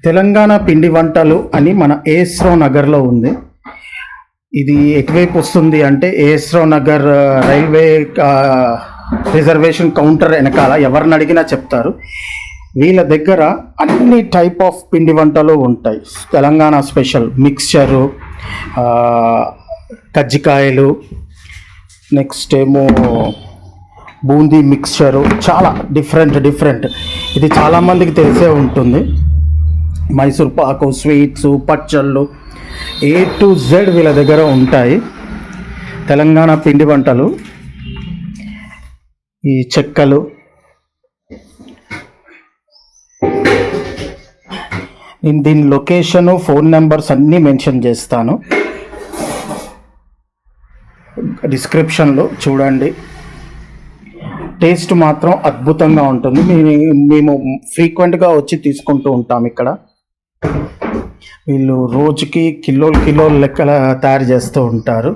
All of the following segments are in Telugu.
తెలంగాణ పిండి వంటలు అని మన ఏఎస్-రావు నగర్లో ఉంది. ఇది ఎటువైపు వస్తుంది అంటే ఏఎస్-రావు నగర్ రైల్వే రిజర్వేషన్ కౌంటర్ వెనకాల ఎవరిని అడిగినా చెప్తారు. వీళ్ళ దగ్గర అన్ని టైప్ ఆఫ్ పిండి వంటలు ఉంటాయి. తెలంగాణ స్పెషల్ మిక్స్చరు, కజ్జికాయలు, నెక్స్ట్ ఏమో బూందీ మిక్స్చరు, చాలా డిఫరెంట్. ఇది చాలామందికి తెలిసే ఉంటుంది. మైసూర్ పాకు, స్వీట్స్, పచ్చళ్ళు, A to Z వీళ్ళ దగ్గర ఉంటాయి. తెలంగాణ పిండి వంటలు, ఈ చెక్కలు, నేను దీని లొకేషను, ఫోన్ నెంబర్స్ అన్నీ మెన్షన్ చేస్తాను డిస్క్రిప్షన్లో. చూడండి, టేస్ట్ మాత్రం అద్భుతంగా ఉంటుంది. మేము ఫ్రీక్వెంట్గా వచ్చి తీసుకుంటూ ఉంటాం ఇక్కడ. వీళ్ళు రోజుకి కిలోల లెక్కల తయారు చేస్తూ ఉంటారు.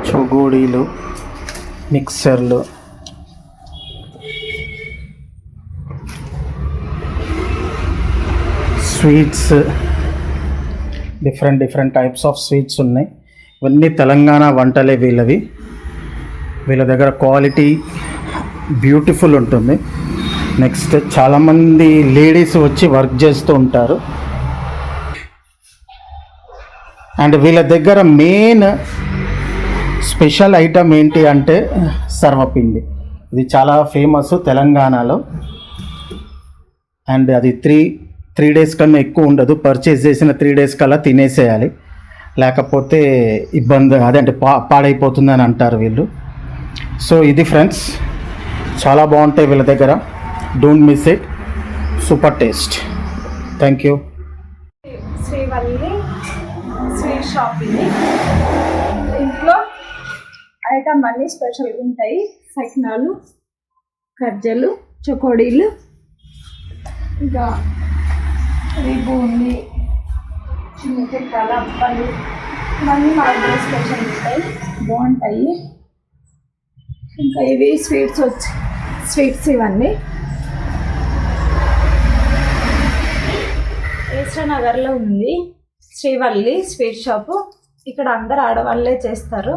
చోగోడీలు, మిక్సర్లు, sweets, different types of sweets ఉన్నాయి. ఇవన్నీ తెలంగాణ వంటలే వీళ్ళవి. వీళ్ళ దగ్గర క్వాలిటీ బ్యూటిఫుల్ ఉంటుంది. నెక్స్ట్ చాలామంది లేడీస్ వచ్చి వర్క్ చేస్తూ ఉంటారు. అండ్ వీళ్ళ దగ్గర మెయిన్ స్పెషల్ ఐటమ్ ఏంటి అంటే సర్వపిండి. ఇది చాలా ఫేమస్ తెలంగాణలో. అండ్ అది త్రీ డేస్ కన్నా ఎక్కువ ఉండదు. పర్చేస్ చేసిన 3 days కల్లా తినేసేయాలి, లేకపోతే ఇబ్బంది, అదంటే పాడైపోతుందని అంటారు వీళ్ళు. సో ఇది ఫ్రెండ్స్, చాలా బాగుంటాయి వీళ్ళ దగ్గర. Don't miss it, super taste. Thank you. Srivalli sweet shop ఇది. ఇంట్లో ఐటమ్ అన్నీ స్పెషల్ ఉంటాయి. సకినాలు, కజ్జలు, చకోడీలు, ఇంకా బూందీ, చిన్న చెక్కలు, అప్పలు, ఇవన్నీ మా దగ్గర స్పెషల్ ఉంటాయి, బాగుంటాయి. ఇంకా ఇవి స్వీట్స్ ఇవన్నీ ఏఎస్-రావు నగర్లో ఉంది శ్రీవల్లి స్వీట్ షాపు. ఇక్కడ అందరు ఆడవాళ్ళే చేస్తారు.